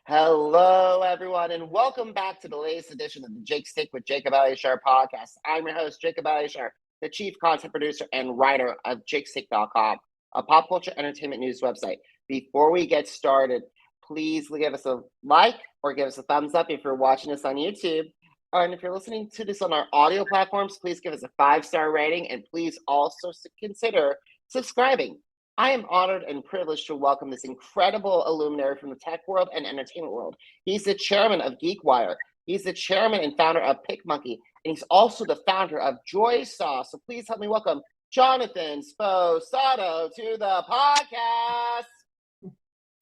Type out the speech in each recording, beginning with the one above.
Hello, everyone, and welcome back to the latest edition of the Jake Stick with Jacob Elyachar Podcast. I'm your host, Jacob Elyachar, the chief content producer and writer of JakeStick.com, a pop culture entertainment news website. Before we get started, please give us a like or give us a thumbs up if you're watching us on YouTube. And if you're listening to this on our audio platforms, please give us a 5-star rating and please also consider subscribing. I am honored and privileged to welcome this incredible luminary from the tech world and entertainment world. He's the chairman of GeekWire. He's the chairman and founder of PicMonkey, and he's also the founder of JoySauce. So please help me welcome Jonathan Sposato to the podcast.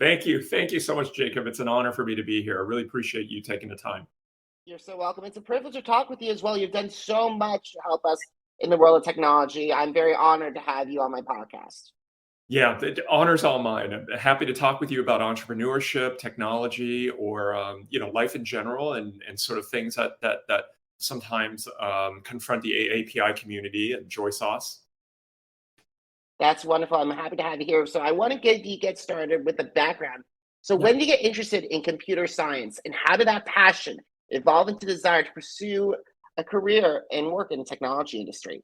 Thank you. Thank you so much, Jacob. It's an honor for me to be here. I really appreciate you taking the time. You're so welcome. It's a privilege to talk with you as well. You've done so much to help us in the world of technology. I'm very honored to have you on my podcast. Yeah, the honor's all mine. I'm happy to talk with you about entrepreneurship, technology, or life in general, and sort of things that sometimes confront the AAPI community and JoySauce. That's wonderful. I'm happy to have you here. So I want to get started with the background. So when did you get interested in computer science, and how did that passion evolve into desire to pursue a career and work in the technology industry?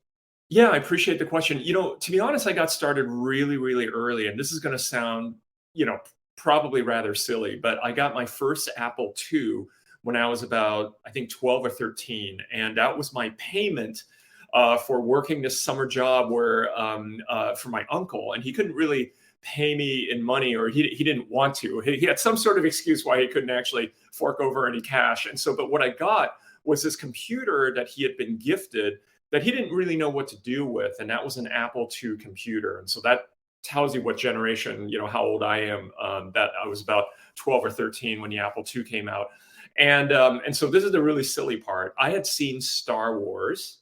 Yeah, I appreciate the question. To be honest, I got started really, really early, and this is going to sound, probably rather silly, but I got my first Apple II when I was about, I think, 12 or 13, and that was my payment for working this summer job where for my uncle, and he couldn't really pay me in money, or he didn't want to. He had some sort of excuse why he couldn't actually fork over any cash, but what I got was this computer that he had been gifted that he didn't really know what to do with. And that was an Apple II computer. And so that tells you what generation, how old I am, that I was about 12 or 13 when the Apple II came out. And so this is the really silly part. I had seen Star Wars,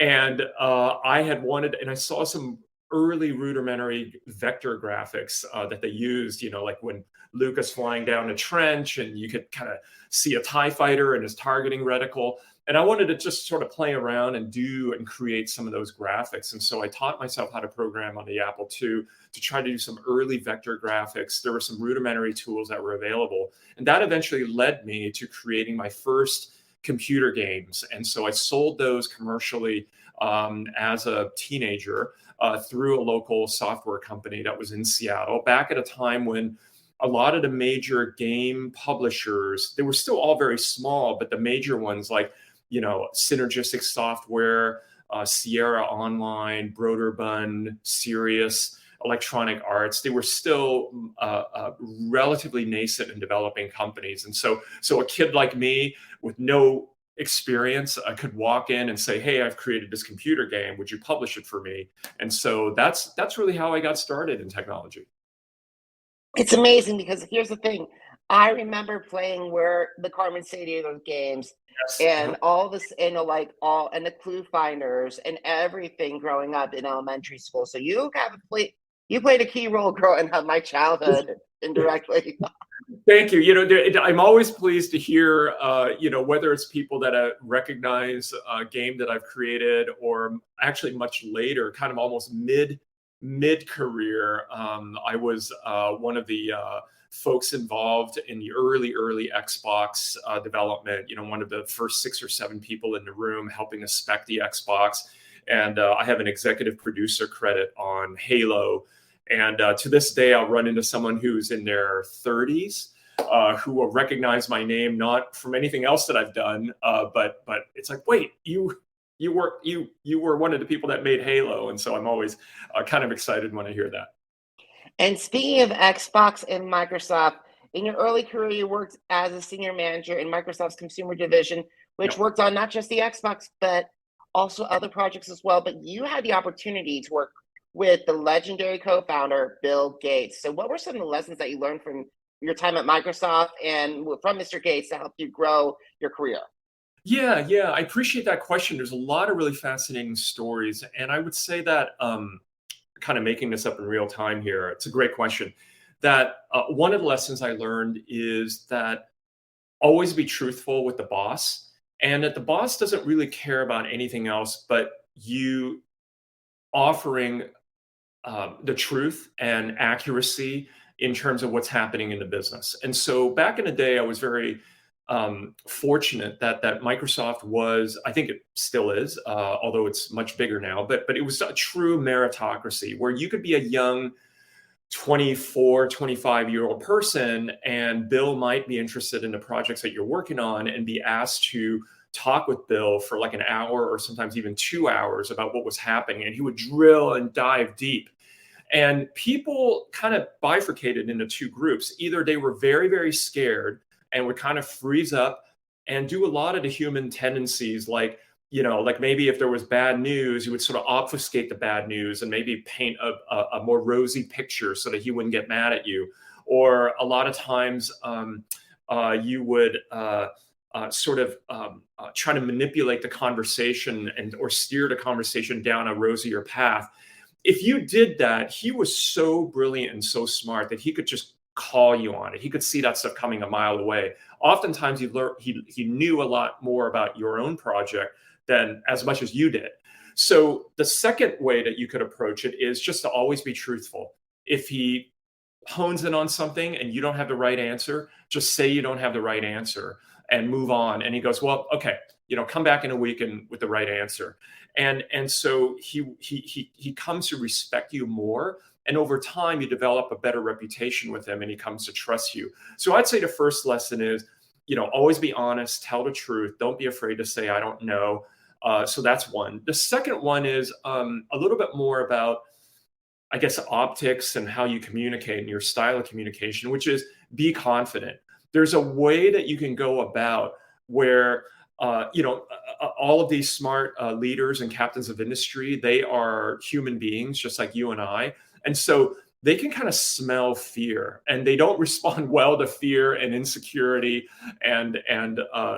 and I had wanted, and I saw some early rudimentary vector graphics that they used, like when Luke is flying down a trench and you could kind of see a TIE fighter and his targeting reticle. And I wanted to just sort of play around and do and create some of those graphics. And so I taught myself how to program on the Apple II to try to do some early vector graphics. There were some rudimentary tools that were available. And that eventually led me to creating my first computer games. And so I sold those commercially as a teenager through a local software company that was in Seattle, back at a time when a lot of the major game publishers, they were still all very small, but the major ones like, Synergistic Software, Sierra Online, Broderbund, Sirius, Electronic Arts, they were still relatively nascent and developing companies. And so a kid like me with no experience, I could walk in and say, hey, I've created this computer game. Would you publish it for me? And so that's really how I got started in technology. It's amazing because here's the thing. I remember playing the Carmen Sandiego games, Yes. and all this, and the Clue Finders and everything growing up in elementary school. So you played a key role growing up my childhood indirectly. Thank you. I'm always pleased to hear, whether it's people that recognize a game that I've created, or actually much later, kind of almost mid-career. I was one of the folks involved in the early Xbox development, one of the first 6 or 7 people in the room helping to spec the Xbox. And I have an executive producer credit on Halo. And to this day, I'll run into someone who's in their 30s who will recognize my name, not from anything else that I've done, but it's like, wait, you were one of the people that made Halo. And so I'm always kind of excited when I hear that. And speaking of Xbox and Microsoft, in your early career, you worked as a senior manager in Microsoft's consumer division, which worked on not just the Xbox, but also other projects as well. But you had the opportunity to work with the legendary co-founder, Bill Gates. So what were some of the lessons that you learned from your time at Microsoft and from Mr. Gates to help you grow your career? Yeah, I appreciate that question. There's a lot of really fascinating stories. And I would say that, kind of making this up in real time here, it's a great question, that one of the lessons I learned is that always be truthful with the boss, and that the boss doesn't really care about anything else but you offering the truth and accuracy in terms of what's happening in the business. And so back in the day, I was very fortunate that Microsoft was, I think it still is, although it's much bigger now, but it was a true meritocracy where you could be a young 24, 25-year-old person, and Bill might be interested in the projects that you're working on and be asked to talk with Bill for like an hour or sometimes even 2 hours about what was happening. And he would drill and dive deep. And people kind of bifurcated into two groups. Either they were very, very scared and would kind of freeze up and do a lot of the human tendencies, like, like maybe if there was bad news, you would sort of obfuscate the bad news and maybe paint a more rosy picture so that he wouldn't get mad at you. Or a lot of times you would try to manipulate the conversation or steer the conversation down a rosier path. If you did that, he was so brilliant and so smart that he could just call you on it. He could see that stuff coming a mile away. Oftentimes he knew a lot more about your own project than as much as you did. So the second way that you could approach it is just to always be truthful. If he hones in on something and you don't have the right answer, just say you don't have the right answer and move on. And he goes, well, okay, come back in a week and with the right answer. And so he comes to respect you more. And over time, you develop a better reputation with him and he comes to trust you. So I'd say the first lesson is, always be honest, tell the truth. Don't be afraid to say, I don't know. So that's one. The second one is a little bit more about, I guess, optics and how you communicate and your style of communication, which is be confident. There's a way that you can go about where, all of these smart leaders and captains of industry, they are human beings just like you and I. And so they can kind of smell fear and they don't respond well to fear and insecurity and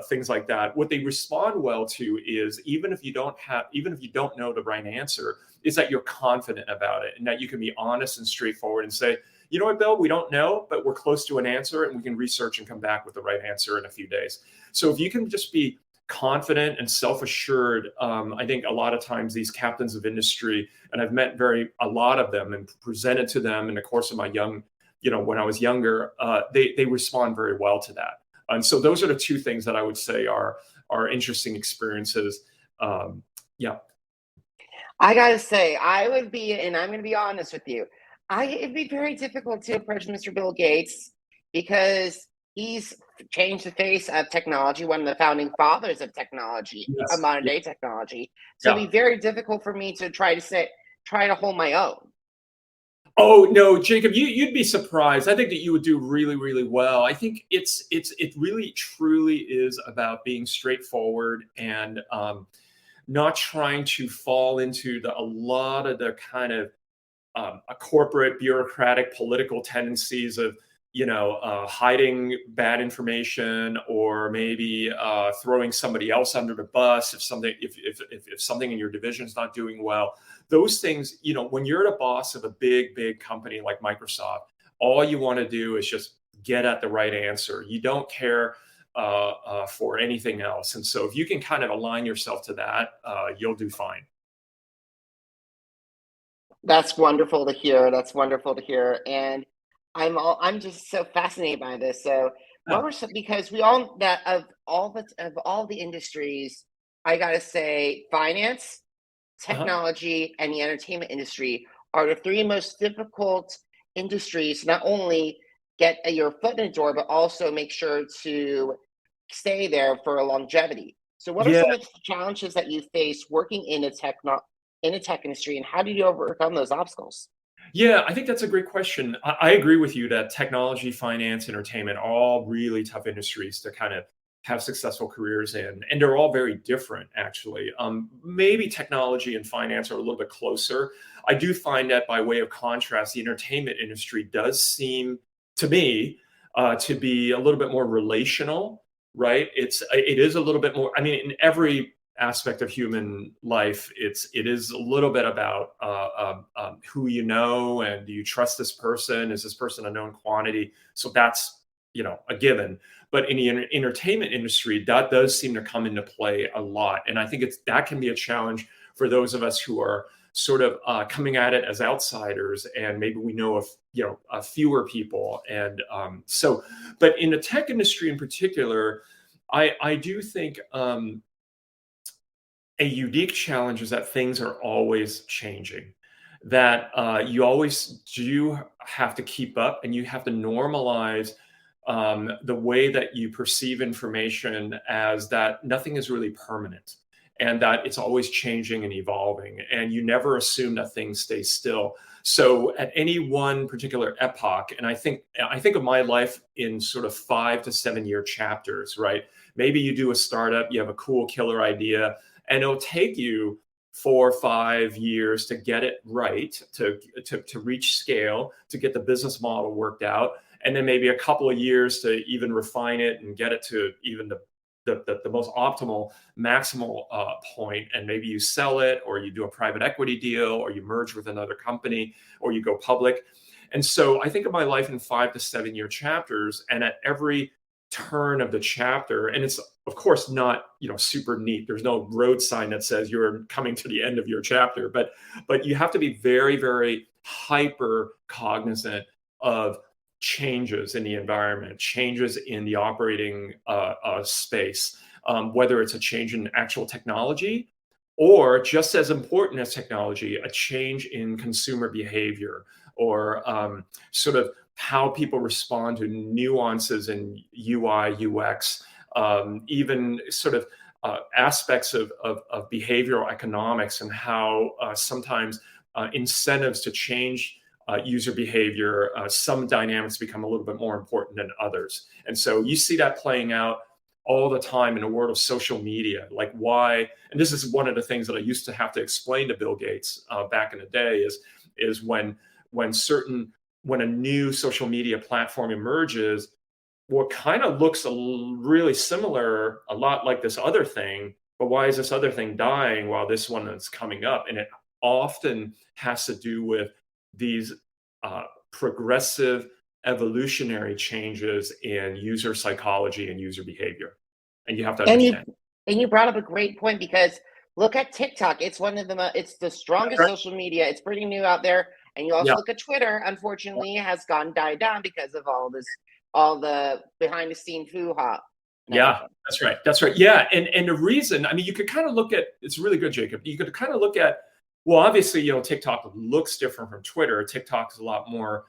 things like that. What they respond well to is even if you don't know the right answer, is that you're confident about it and that you can be honest and straightforward and say, you know what, Bill, we don't know, but we're close to an answer and we can research and come back with the right answer in a few days. So if you can just be confident and self-assured, I think a lot of times these captains of industry, and I've met a lot of them and presented to them in the course of my when I was younger, they respond very well to that. And so those are the two things that I would say are interesting experiences. Yeah. I gotta say, I would be, and I'm going to be honest with you, it'd be very difficult to approach Mr. Bill Gates because he's changed the face of technology, one of the founding fathers of technology, Yes. of modern day technology. So it'd be very difficult for me to try to hold my own. Oh no, Jacob, you'd be surprised. I think that you would do really, really well. I think it really truly is about being straightforward and not trying to fall into a lot of the kind of a corporate, bureaucratic, political tendencies of hiding bad information or maybe throwing somebody else under the bus if something in your division is not doing well. Those things, when you're the boss of a big company like Microsoft, all you want to do is just get at the right answer. You don't care for anything else. And so if you can kind of align yourself to that, you'll do fine. That's wonderful to hear. That's wonderful to hear. And I'm just so fascinated by this. So because we all that of all the industries, I gotta say finance, technology, and the entertainment industry are the three most difficult industries to not only get your foot in the door, but also make sure to stay there for a longevity. So what are some of the challenges that you face working in the tech industry, and how do you overcome those obstacles? Yeah, I think that's a great question. I agree with you that technology, finance, entertainment are all really tough industries to kind of have successful careers in. And they're all very different, actually. Maybe technology and finance are a little bit closer. I do find that by way of contrast, the entertainment industry does seem to me to be a little bit more relational, right? It is a little bit more, I mean, in every aspect of human life, it is a little bit about who you know, and do you trust this person? Is this person a known quantity? So that's a given. But in the entertainment industry, that does seem to come into play a lot, and I think that can be a challenge for those of us who are sort of coming at it as outsiders, and maybe we know fewer people. And but in the tech industry in particular, I do think a unique challenge is that things are always changing, that you always do have to keep up, and you have to normalize the way that you perceive information as that nothing is really permanent, and that it's always changing and evolving, and you never assume that things stay still. So at any one particular epoch, and I think of my life in sort of 5 to 7 year chapters, right? Maybe you do a startup, you have a cool killer idea, and it'll take you 4 or 5 years to get it right, to reach scale, to get the business model worked out, and then maybe a couple of years to even refine it and get it to even the most optimal, maximal point. And maybe you sell it, or you do a private equity deal, or you merge with another company, or you go public. And so I think of my life in 5 to 7 year chapters, and at every turn of the chapter, and it's of course not super neat, there's no road sign that says you're coming to the end of your chapter, but you have to be very, very hyper cognizant of changes in the environment, changes in the operating space, whether it's a change in actual technology, or just as important as technology, a change in consumer behavior, or sort of how people respond to nuances in UI, UX, even sort of aspects of behavioral economics, and how sometimes incentives to change user behavior, some dynamics become a little bit more important than others. And so you see that playing out all the time in the world of social media. Like why, and this is one of the things that I used to have to explain to Bill Gates back in the day, is when a new social media platform emerges, what kind of looks really similar, a lot like this other thing, but why is this other thing dying while this one is coming up? And it often has to do with these progressive evolutionary changes in user psychology and user behavior. And you have to understand. And you brought up a great point, because look at TikTok. It's one of it's the strongest social media. It's pretty new out there. And you also look at Twitter, unfortunately, has died down because of all the behind the scenes hoo-ha. Yeah, that's right. Yeah. And the reason, I mean, you could kind of look at, it's really good, Jacob. You could kind of look at, well, obviously, TikTok looks different from Twitter. TikTok is a lot more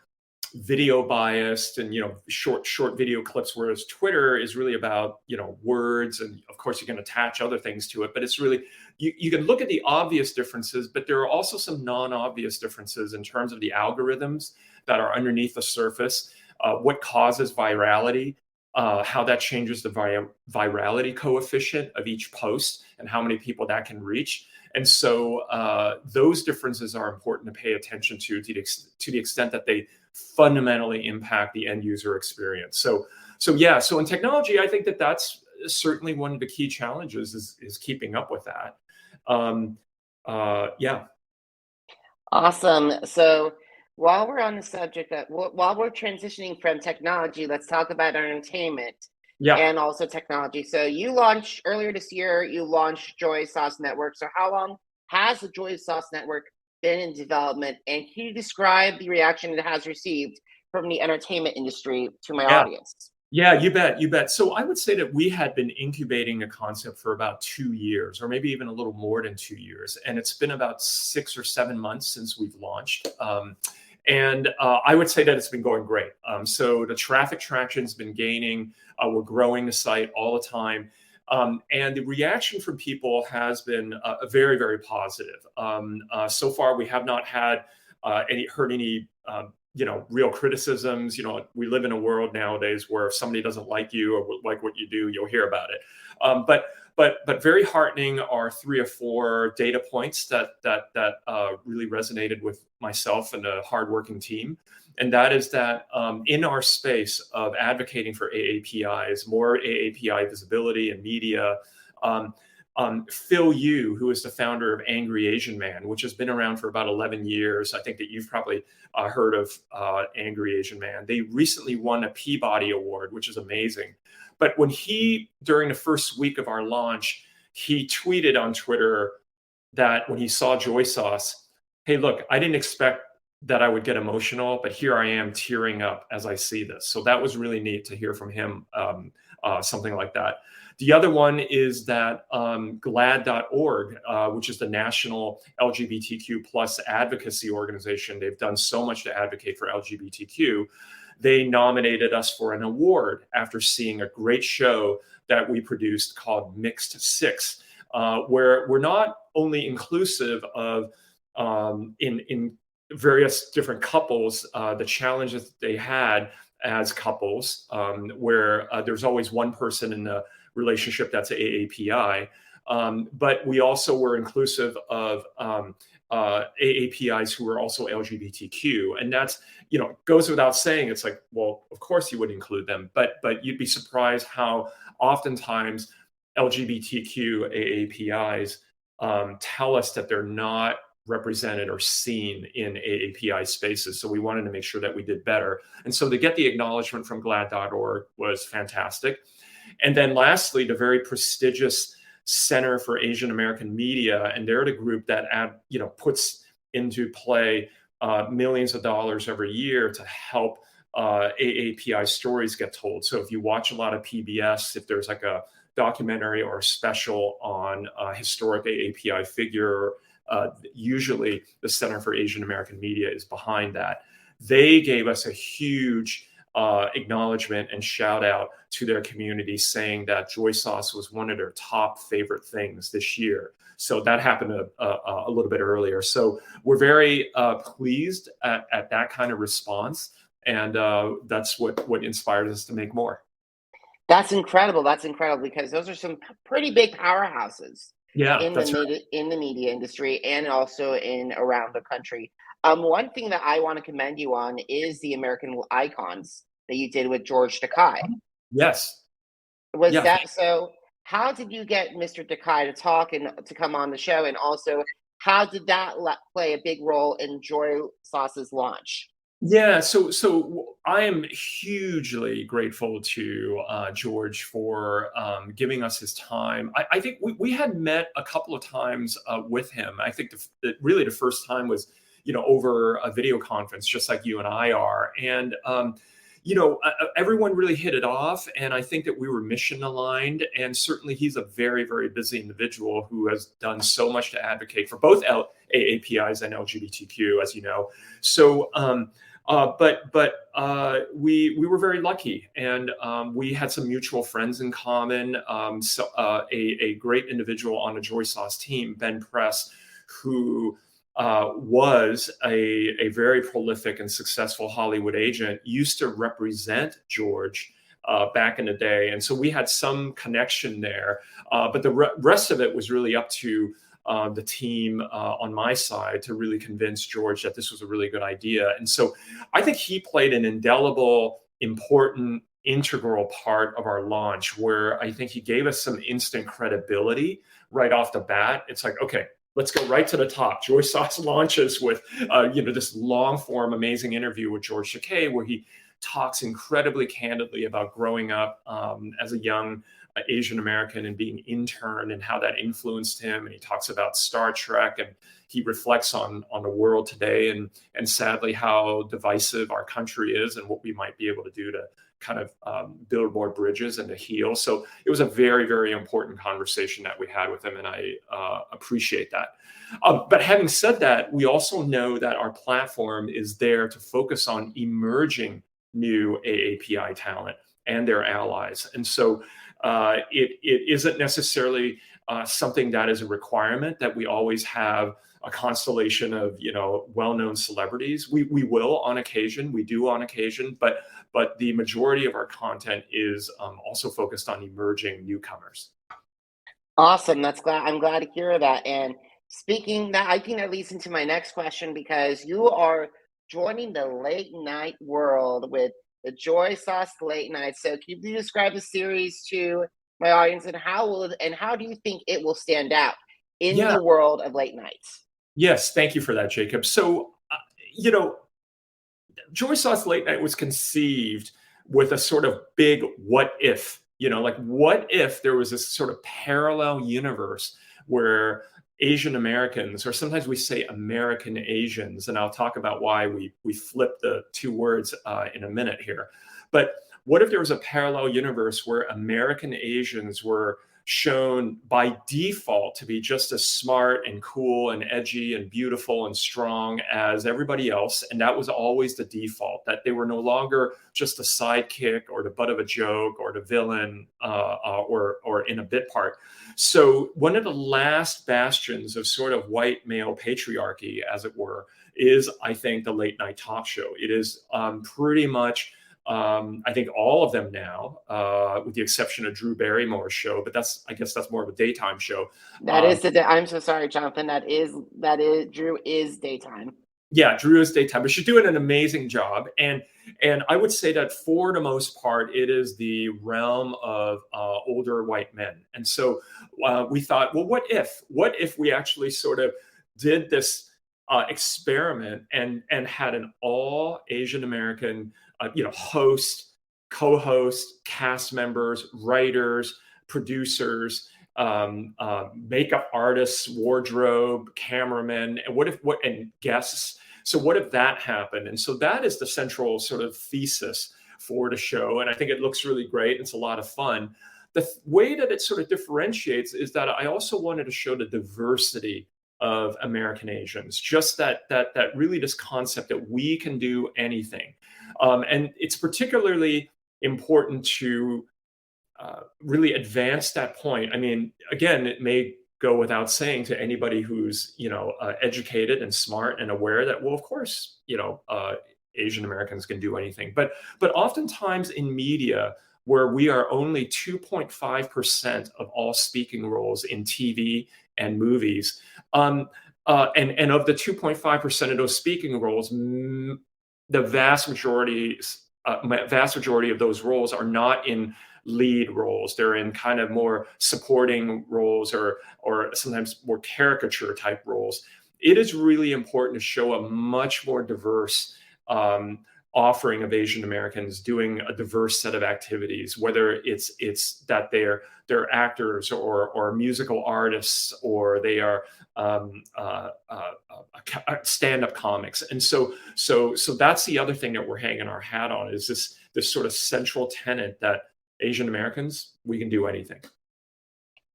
video biased and, short video clips, whereas Twitter is really about, words. And of course, you can attach other things to it, but it's really, you can look at the obvious differences, but there are also some non-obvious differences in terms of the algorithms that are underneath the surface, what causes virality, how that changes the virality coefficient of each post, and how many people that can reach. And so those differences are important to pay attention to the extent that they fundamentally impact the end user experience. So in technology, I think that's certainly one of the key challenges is keeping up with that. Awesome. So while we're on the subject while we're transitioning from technology, let's talk about entertainment and also technology. So earlier this year, you launched JoySauce Network. So how long has the JoySauce Network been in development? And can you describe the reaction it has received from the entertainment industry to my audience? Yeah, you bet. So I would say that we had been incubating a concept for about 2 years, or maybe even a little more than 2 years. And it's been about 6 or 7 months since we've launched. And I would say that it's been going great. So the traffic traction's been gaining. We're growing the site all the time. And the reaction from people has been very, very positive. So far, we have not heard any real criticisms. We live in a world nowadays where if somebody doesn't like you or like what you do, you'll hear about it. But very heartening are 3 or 4 data points that really resonated with myself and a hardworking team. And that is that in our space of advocating for AAPIs, more AAPI visibility and media, Phil Yu, who is the founder of Angry Asian Man, which has been around for about 11 years. I think that you've probably heard of Angry Asian Man. They recently won a Peabody Award, which is amazing. But when during the first week of our launch, he tweeted on Twitter that when he saw JoySauce, hey, look, I didn't expect that I would get emotional, but here I am tearing up as I see this. So that was really neat to hear from him, something like that. The other one is that GLAAD.org, which is the National LGBTQ plus advocacy organization. They've done so much to advocate for LGBTQ. They nominated us for an award after seeing a great show that we produced called Mixed Six, where we're not only inclusive of in various different couples, the challenges that they had as couples, where there's always one person in the relationship that's AAPI, but we also were inclusive of AAPIs who were also LGBTQ, and that's, goes without saying. It's like, well, of course you would include them, but you'd be surprised how oftentimes LGBTQ AAPIs tell us that they're not represented or seen in AAPI spaces. So we wanted to make sure that we did better. And so to get the acknowledgement from GLAAD.org was fantastic. And then lastly, the very prestigious Center for Asian American Media, and they're the group that puts into play millions of dollars every year to help AAPI stories get told. So if you watch a lot of PBS, if there's like a documentary or a special on a historic AAPI figure, usually the Center for Asian American Media is behind that. They gave us a huge acknowledgement and shout out to their community, saying that JoySauce was one of their top favorite things this year. So that happened a little bit earlier. So we're very pleased at that kind of response. And that's what inspired us to make more. That's incredible. That's incredible, because those are some pretty big powerhouses in the media industry and also in around the country. One thing that I want to commend you on is the American Icons that you did with George Takei. Yes. That so? How did you get Mr. Takei to talk and to come on the show? And also, how did that play a big role in JoySauce's launch? Yeah, so I am hugely grateful to George for giving us his time. I think we had met a couple of times with him. I think really the first time was, over a video conference, just like you and I are. And, everyone really hit it off. And I think that we were mission aligned. And certainly he's a very, very busy individual who has done so much to advocate for both AAPIs and LGBTQ, as you know. So, we were very lucky, and we had some mutual friends in common. A great individual on the JoySauce team, Ben Press, who was a very prolific and successful Hollywood agent, used to represent George back in the day, and so we had some connection there. But the rest of it was really up to the team on my side to really convince George that this was a really good idea. And so I think he played an indelible, important, integral part of our launch, where I think he gave us some instant credibility right off the bat. It's like, okay, let's go right to the top. JoySauce launches with, this long form, amazing interview with George Takei, where he talks incredibly candidly about growing up as a young Asian American and being interned and how that influenced him. And he talks about Star Trek, and he reflects on the world today and sadly how divisive our country is and what we might be able to do to kind of build more bridges and to heal. So it was a very, very important conversation that we had with him, and I appreciate that. But having said that, we also know that our platform is there to focus on emerging new AAPI talent and their allies. And so it isn't necessarily something that is a requirement that we always have a constellation of well-known celebrities. We will on occasion, we do on occasion, but the majority of our content is also focused on emerging newcomers. Awesome. I'm glad to hear that. And speaking that, I think that leads into my next question, because you are joining the late night world with the JoySauce Late Night. So can you describe the series to my audience, and how do you think it will stand out in the world of late nights? Yes, thank you for that, Jacob. So, JoySauce Late Night was conceived with a sort of big what if, what if there was this sort of parallel universe where Asian Americans, or sometimes we say American Asians, and I'll talk about why we flip the two words in a minute here. But what if there was a parallel universe where American Asians were shown by default to be just as smart and cool and edgy and beautiful and strong as everybody else? And that was always the default, that they were no longer just a sidekick or the butt of a joke or the villain or in a bit part. So one of the last bastions of sort of white male patriarchy, as it were, is, I think, the late night talk show. It is pretty much I think all of them now, with the exception of Drew Barrymore's show, but I guess that's more of a daytime show. I'm so sorry, Jonathan. That is Drew is daytime. Yeah, Drew is daytime, but she's doing an amazing job. And I would say that for the most part, it is the realm of older white men. And so we thought, well, what if we actually sort of did this experiment and had an all Asian American host, co-host, cast members, writers, producers, makeup artists, wardrobe, cameramen, and guests. So what if that happened? And so that is the central sort of thesis for the show. And I think it looks really great. It's a lot of fun. The way that it sort of differentiates is that I also wanted to show the diversity of American Asians, just that really this concept that we can do anything. And it's particularly important to really advance that point. I mean, again, it may go without saying to anybody who's, educated and smart and aware that, well, of course, Asian Americans can do anything. But oftentimes in media, where we are only 2.5% of all speaking roles in TV and movies, and of the 2.5% of those speaking roles, the vast majority of those roles are not in lead roles. They're in kind of more supporting roles or sometimes more caricature type roles. It is really important to show a much more diverse offering of Asian Americans doing a diverse set of activities, whether it's that they're actors or musical artists, or they are stand-up comics. And so that's the other thing that we're hanging our hat on, is this sort of central tenet that Asian Americans, we can do anything.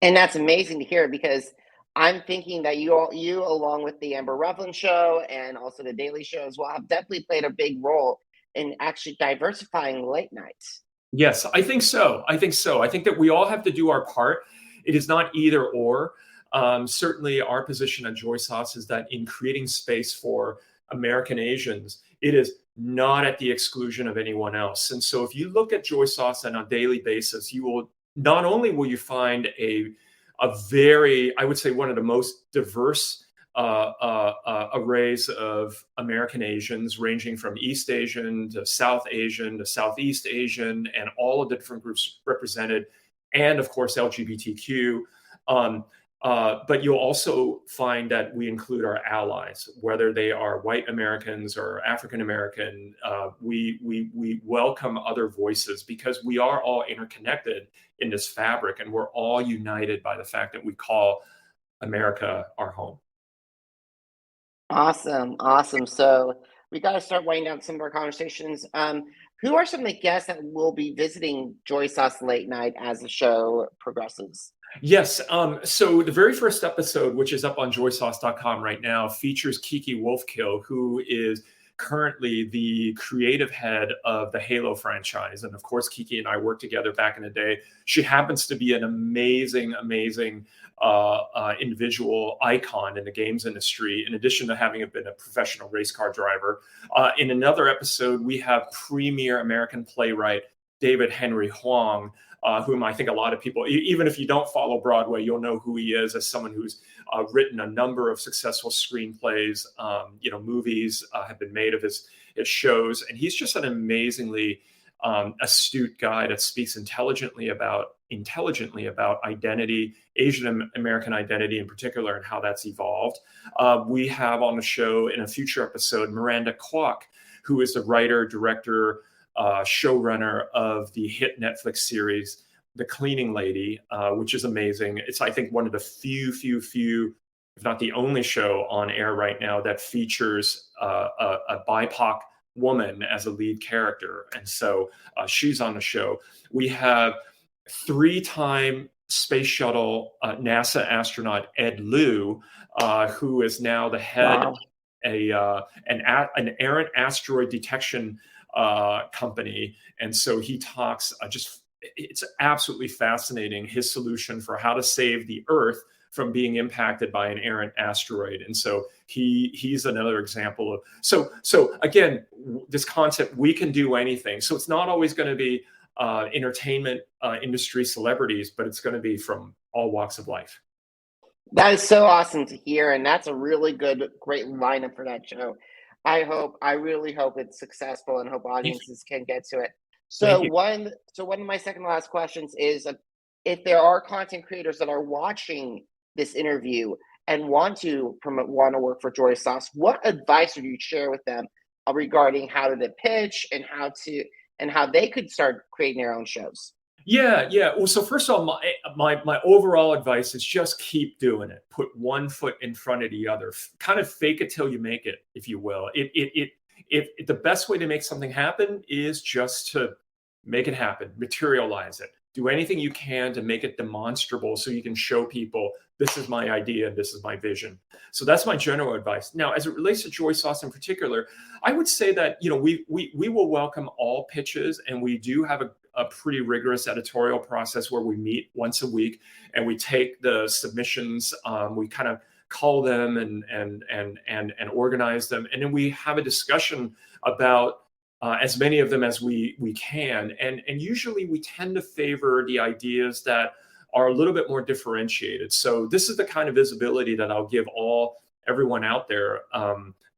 And that's amazing to hear, because I'm thinking that you along with the Amber Ruffin show and also the Daily Show as well, have definitely played a big role in actually diversifying late nights. Yes, I think so. I think that we all have to do our part. It is not either or. Certainly our position at JoySauce is that in creating space for American Asians, it is not at the exclusion of anyone else. And so if you look at JoySauce on a daily basis, you will not only will you find a very, I would say, one of the most diverse arrays of American Asians, ranging from East Asian to South Asian to Southeast Asian, and all of the different groups represented, and of course LGBTQ. But you'll also find that we include our allies, whether they are white Americans or African American. We welcome other voices, because we are all interconnected in this fabric, and we're all united by the fact that we call America our home. Awesome. So we got to start winding down some of our conversations. Who are some of the guests that will be visiting JoySauce Late Night as the show progresses? Yes. So the very first episode, which is up on joysauce.com right now, features Kiki Wolfkill, who is currently the creative head of the Halo franchise. And of course, Kiki and I worked together back in the day. She happens to be an amazing individual icon in the games industry, in addition to having been a professional race car driver. In another episode, we have premier American playwright David Henry Hwang, whom I think a lot of people, even if you don't follow Broadway, you'll know who he is as someone who's written a number of successful screenplays. Movies have been made of his shows, and he's just an amazingly astute guy that speaks intelligently about identity, Asian American identity in particular, and how that's evolved. We have on the show in a future episode Miranda Kwok, who is the writer, director, showrunner of the hit Netflix series The Cleaning Lady, which is amazing. It's, I think, one of the few if not the only show on air right now that features a BIPOC woman as a lead character. And so she's on the show. We have 3-time space shuttle NASA astronaut Ed Lu, who is now the head of an errant asteroid detection company. And so he talks it's absolutely fascinating, his solution for how to save the Earth from being impacted by an errant asteroid. And so he's another example of, so again, this concept, we can do anything. So it's not always going to be entertainment industry celebrities, but it's going to be from all walks of life. That is so awesome to hear. And that's a really great lineup for that show. I really hope it's successful and hope audiences can get to it. So one of my second to last questions is, if there are content creators that are watching this interview and want to work for JoySauce, what advice would you share with them regarding how to pitch and how they could start creating their own shows? Yeah. Well, so first of all, my overall advice is just keep doing it. Put one foot in front of the other. Kind of fake it till you make it, if you will. If the best way to make something happen is just to make it happen, materialize it. Do anything you can to make it demonstrable so you can show people, this is my idea, this is my vision. So that's my general advice. Now, as it relates to JoySauce in particular, I would say that, we will welcome all pitches, and we do have a pretty rigorous editorial process where we meet once a week and we take the submissions, we kind of call them and organize them, and then we have a discussion about as many of them as we can. And usually we tend to favor the ideas that are a little bit more differentiated. So this is the kind of visibility that I'll give everyone out there,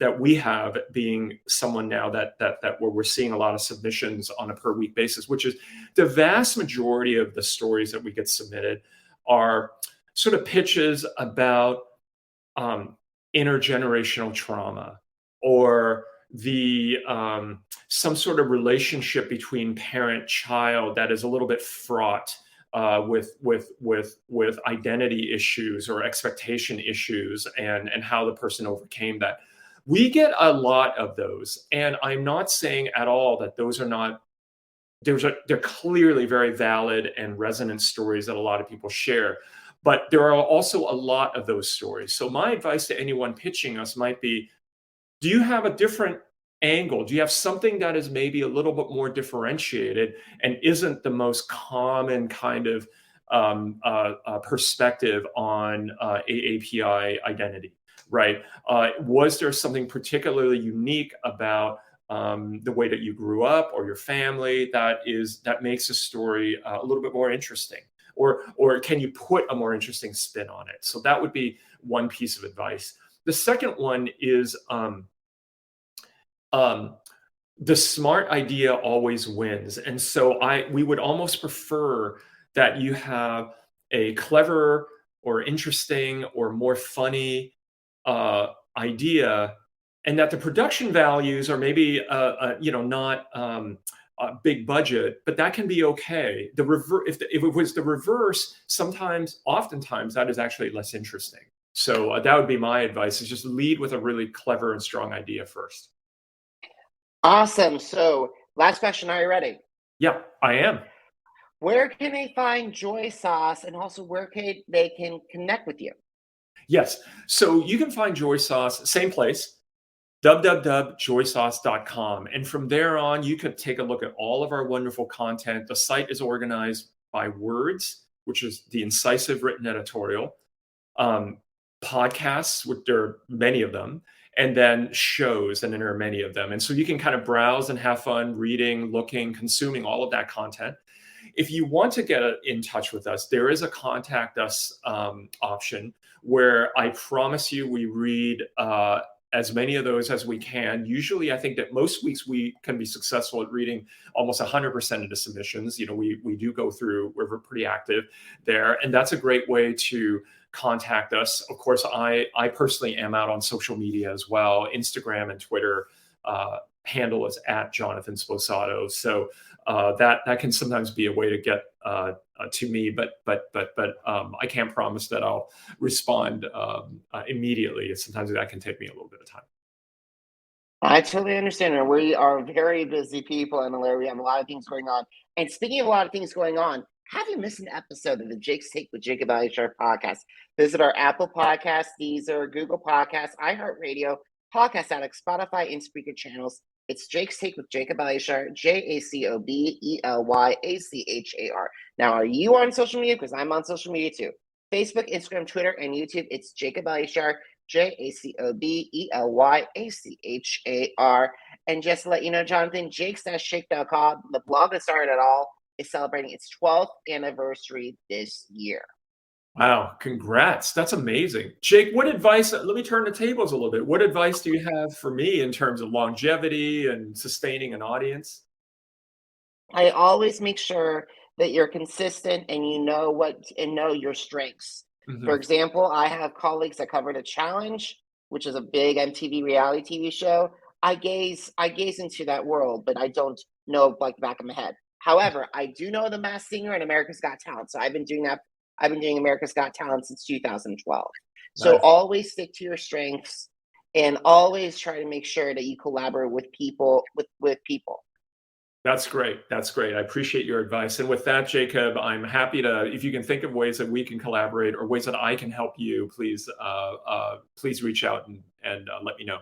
that we have, being someone now that where we're seeing a lot of submissions on a per week basis, which is the vast majority of the stories that we get submitted are sort of pitches about intergenerational trauma, or the some sort of relationship between parent-child that is a little bit fraught with identity issues or expectation issues, and how the person overcame that. We get a lot of those, and I'm not saying at all that those are not. They're clearly very valid and resonant stories that a lot of people share, but there are also a lot of those stories. So my advice to anyone pitching us might be, do you have a different angle? Do you have something that is maybe a little bit more differentiated and isn't the most common kind of perspective on AAPI identity, right? Was there something particularly unique about the way that you grew up or your family that makes a story a little bit more interesting? Or can you put a more interesting spin on it? So that would be one piece of advice. The second one is the smart idea always wins. And so we would almost prefer that you have a clever or interesting or more funny idea, and that the production values are maybe not a big budget, but that can be okay. If it was the reverse, oftentimes that is actually less interesting. So that would be my advice: is just lead with a really clever and strong idea first. Awesome. So last question, are you ready? Yeah, I am. Where can they find JoySauce, and also where they can connect with you? Yes. So you can find JoySauce, same place, www.joysauce.com. And from there on, you could take a look at all of our wonderful content. The site is organized by words, which is the incisive written editorial, podcasts, which there are many of them, and then shows, and there are many of them. And so you can kind of browse and have fun reading, looking, consuming all of that content. If you want to get in touch with us, there is a contact us option where I promise you we read as many of those as we can. Usually, I think that most weeks we can be successful at reading almost 100% of the submissions. We do go through, we're pretty active there. And that's a great way to contact us. Of course, I personally am out on social media as well, Instagram and Twitter, handle is at Jonathan Sposato. So that can sometimes be a way to get to me, but I can't promise that I'll respond immediately. Sometimes that can take me a little bit of time. I totally understand. And we are very busy people, and we have a lot of things going on. And speaking of a lot of things going on, have you missed an episode of the Jake's Take with Jacob Elyachar podcast? Visit our Apple Podcast, Deezer, Google Podcasts, iHeartRadio, Podcast Addict, Spotify, and Spreaker channels. It's Jake's Take with Jacob Elyachar, JACOBELYACHAR. Now, are you on social media? Because I'm on social media too. Facebook, Instagram, Twitter, and YouTube. It's Jacob Elyachar, JACOBELYACHAR. And just to let you know, Jonathan, Jake-Shake.com, the blog that started it all, is celebrating its 12th anniversary this year. Wow, congrats. That's amazing. Jake, what advice, let me turn the tables a little bit. What advice do you have for me in terms of longevity and sustaining an audience? I always make sure that you're consistent and you know know your strengths. Mm-hmm. For example, I have colleagues that covered a challenge, which is a big MTV reality TV show. I gaze into that world, but I don't know like the back of my head. However, I do know The Masked Singer and America's Got Talent. So I've been doing America's Got Talent since 2012. So Nice. Always stick to your strengths and always try to make sure that you collaborate with people, with people. That's great. That's great. I appreciate your advice. And with that, Jacob, I'm happy to, if you can think of ways that we can collaborate or ways that I can help you, please reach out and let me know.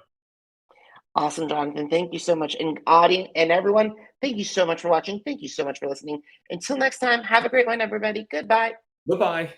Awesome, Jonathan. Thank you so much. And audience and everyone, thank you so much for watching. Thank you so much for listening. Until next time, have a great one, everybody. Goodbye. Bye-bye.